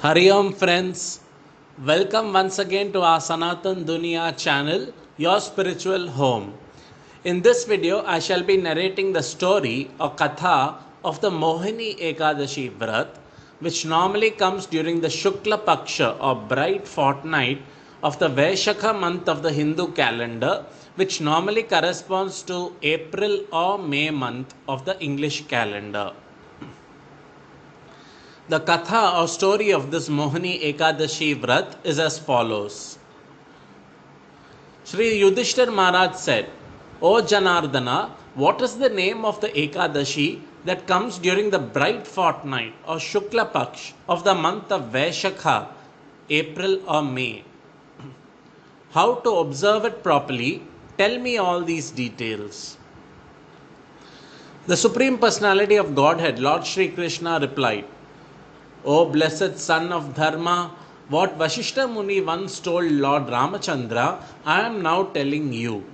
Hari Om friends, welcome once again to our Sanatan Duniya Channel, your spiritual home. In this video, I shall be narrating the story or Katha of the Mohini Ekadashi Vrat, which normally comes during the Shukla Paksha or bright fortnight of the Vaisakha month of the Hindu calendar, which normally corresponds to April or May month of the English calendar. The katha or story of this Mohini Ekadashi Vrat is as follows. Sri Yudhishthir Maharaj said, O Janardana, what is the name of the Ekadashi that comes during the bright fortnight or Shukla Paksh of the month of Vaisakha, April or May? How to observe it properly? Tell me all these details. The Supreme Personality of Godhead, Lord Sri Krishna, replied, O blessed son of Dharma, what Vasishtha Muni once told Lord Ramachandra, I am now telling you.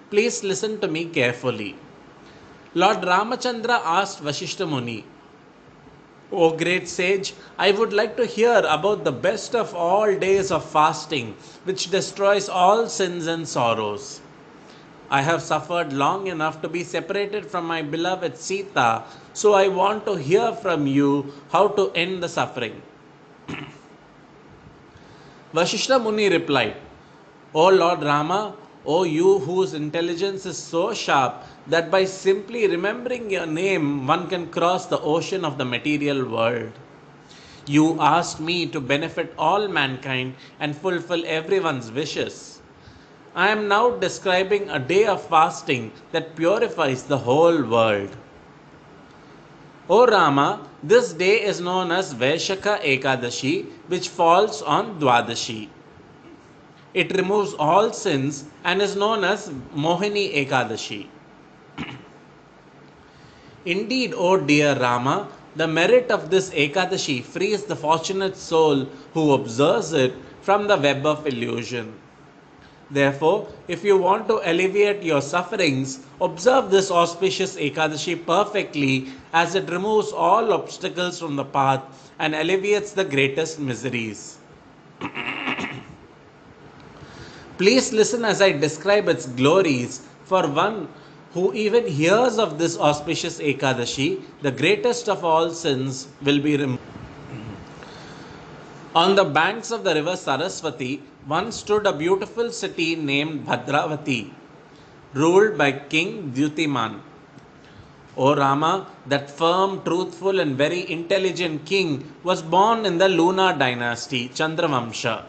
Please listen to me carefully. Lord Ramachandra asked Vasishtha Muni, O great sage, I would like to hear about the best of all days of fasting, which destroys all sins and sorrows. I have suffered long enough to be separated from my beloved Sita, so I want to hear from you how to end the suffering. Vasishtha Muni replied, O Lord Rama, O you whose intelligence is so sharp that by simply remembering your name one can cross the ocean of the material world. You asked me to benefit all mankind and fulfill everyone's wishes. I am now describing a day of fasting that purifies the whole world. O Rama, this day is known as Vaisakha Ekadashi, which falls on Dwadashi. It removes all sins and is known as Mohini Ekadashi. Indeed, O dear Rama, the merit of this Ekadashi frees the fortunate soul who observes it from the web of illusion. Therefore, if you want to alleviate your sufferings, observe this auspicious Ekadashi perfectly, as it removes all obstacles from the path and alleviates the greatest miseries. Please listen as I describe its glories, for one who even hears of this auspicious Ekadashi, the greatest of all sins will be removed. On the banks of the river Saraswati, once stood a beautiful city named Bhadravati, ruled by King Dyutiman. O Rama, that firm, truthful, and very intelligent king was born in the Luna dynasty, Chandravamsha.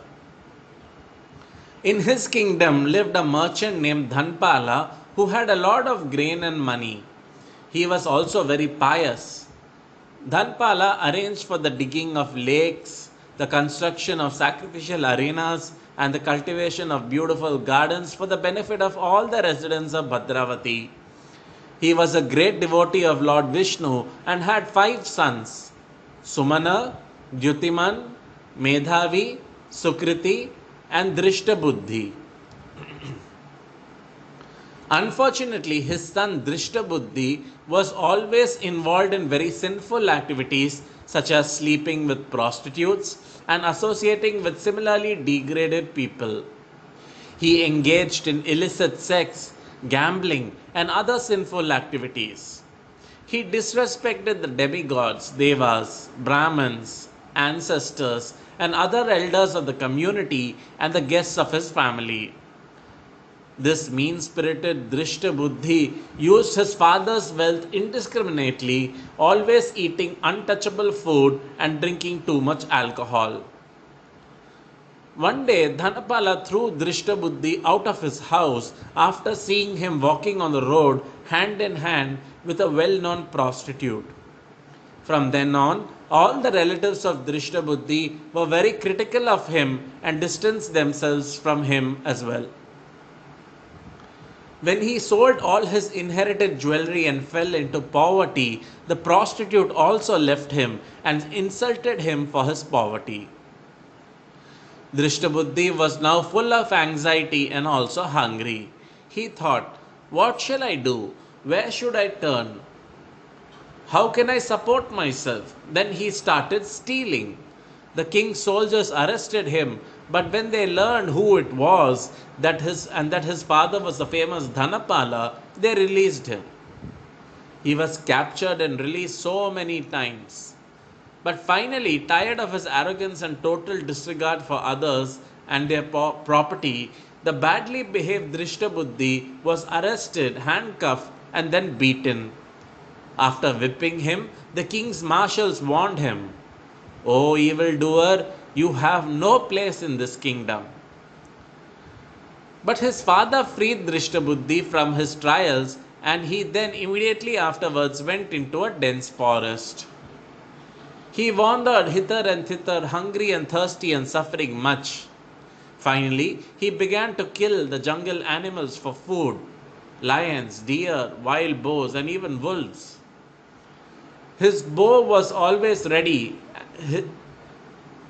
In his kingdom lived a merchant named Dhanpala who had a lot of grain and money. He was also very pious. Dhanpala arranged for the digging of lakes, the construction of sacrificial arenas, and the cultivation of beautiful gardens for the benefit of all the residents of Bhadravati. He was a great devotee of Lord Vishnu and had 5 sons, Sumana, Dyutiman, Medhavi, Sukriti, and Drishta Buddhi. Unfortunately, his son Drishta Buddhi was always involved in very sinful activities such as sleeping with prostitutes and associating with similarly degraded people. He engaged in illicit sex, gambling, and other sinful activities. He disrespected the demigods, devas, brahmins, ancestors, and other elders of the community and the guests of his family. This mean-spirited Drishta Buddhi used his father's wealth indiscriminately, always eating untouchable food and drinking too much alcohol. One day, Dhanapala threw Drishta Buddhi out of his house after seeing him walking on the road hand in hand with a well-known prostitute. From then on, all the relatives of Drishta Buddhi were very critical of him and distanced themselves from him as well. When he sold all his inherited jewelry and fell into poverty, the prostitute also left him and insulted him for his poverty. Drishtabuddhi was now full of anxiety and also hungry. He thought, what shall I do? Where should I turn? How can I support myself? Then he started stealing. The king's soldiers arrested him, but when they learned who it was, that his father was the famous Dhanapala, they released him. He was captured and released so many times. But finally, tired of his arrogance and total disregard for others and their property, the badly behaved Drishtabuddhi was arrested, handcuffed, and then beaten. After whipping him, the king's marshals warned him, "O evildoer, you have no place in this kingdom." But his father freed Drishtabuddhi from his trials, and he then immediately afterwards went into a dense forest. He wandered hither and thither, hungry and thirsty and suffering much. Finally, he began to kill the jungle animals for food: lions, deer, wild boars, and even wolves. His bow was always ready,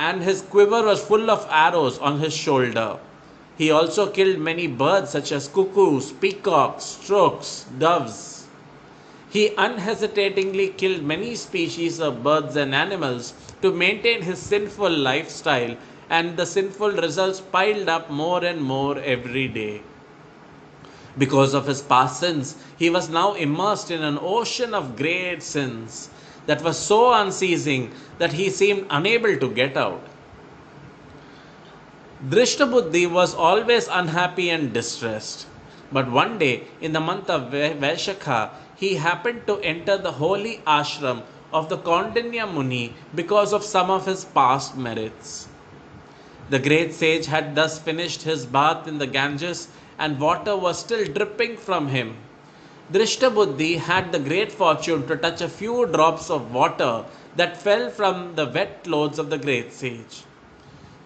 and his quiver was full of arrows on his shoulder. He also killed many birds such as cuckoos, peacocks, storks, doves. He unhesitatingly killed many species of birds and animals to maintain his sinful lifestyle, and the sinful results piled up more and more every day. Because of his past sins, he was now immersed in an ocean of great sins that was so unceasing that he seemed unable to get out. Drishtabuddhi was always unhappy and distressed. But one day, in the month of Vaisakha, he happened to enter the holy ashram of the Kaundinya Muni because of some of his past merits. The great sage had thus finished his bath in the Ganges, and water was still dripping from him. Drishtabuddhi had the great fortune to touch a few drops of water that fell from the wet clothes of the great sage.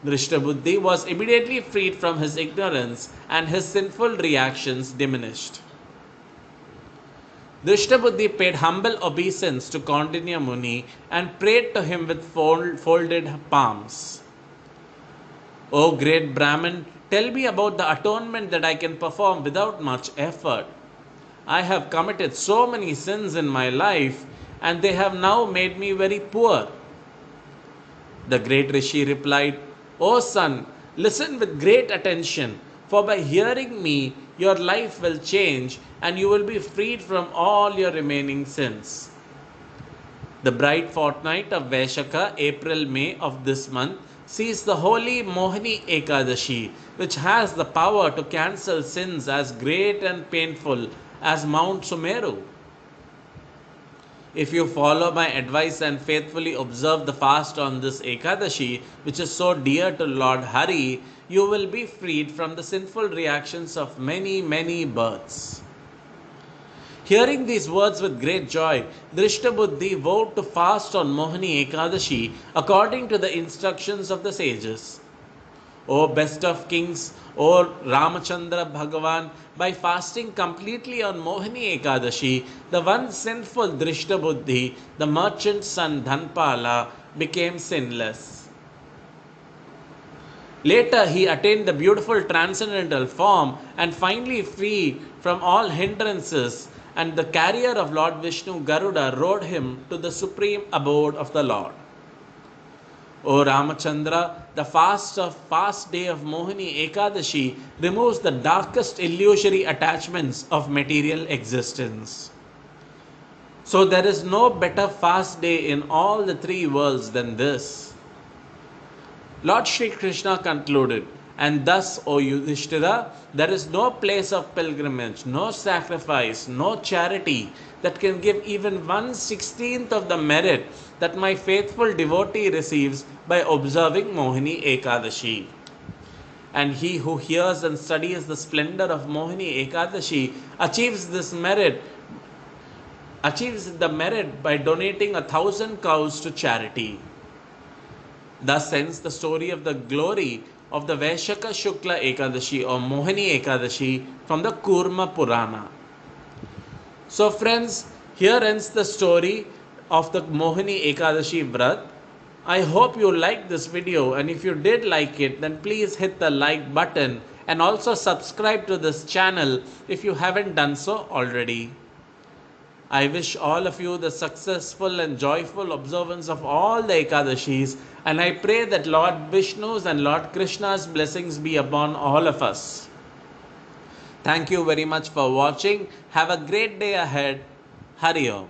Drishtabuddhi was immediately freed from his ignorance, and his sinful reactions diminished. Drishtabuddhi paid humble obeisance to Kaundinya Muni and prayed to him with folded palms. "O great Brahmin, tell me about the atonement that I can perform without much effort. I have committed so many sins in my life, and they have now made me very poor." The great Rishi replied, "O son, listen with great attention, for by hearing me, your life will change and you will be freed from all your remaining sins." The bright fortnight of Vaisakha, April-May of this month, sees the holy Mohini Ekadashi, which has the power to cancel sins as great and painful as Mount Sumeru. If you follow my advice and faithfully observe the fast on this Ekadashi, which is so dear to Lord Hari, you will be freed from the sinful reactions of many, many births. Hearing these words with great joy, Drishtabuddhi vowed to fast on Mohini Ekadashi according to the instructions of the sages. O best of kings, O Ramachandra Bhagavan, by fasting completely on Mohini Ekadashi, the once sinful Drishtabuddhi, the merchant's son Dhanpala, became sinless. Later, he attained the beautiful transcendental form and finally freed from all hindrances, and the carrier of Lord Vishnu, Garuda, rode him to the supreme abode of the Lord. O Ramachandra, the fast day of Mohini Ekadashi removes the darkest illusory attachments of material existence. So there is no better fast day in all the three worlds than this. Lord Shri Krishna concluded, "And thus, O Yudhishthira, there is no place of pilgrimage, no sacrifice, no charity that can give even 1/16th of the merit that my faithful devotee receives by observing Mohini Ekadashi. And he who hears and studies the splendor of Mohini Ekadashi achieves the merit by donating 1,000 cows to charity." Thus ends the story of the glory of the Vaisakha Shukla Ekadashi or Mohini Ekadashi from the Kurma Purana. So friends, here ends the story of the Mohini Ekadashi Vrat. I hope you liked this video, and if you did like it, then please hit the like button and also subscribe to this channel if you haven't done so already. I wish all of you the successful and joyful observance of all the Ekadashis And I pray that Lord Vishnu's and Lord Krishna's blessings be upon all of us. Thank you very much for watching. Have a great day ahead. Hari Om.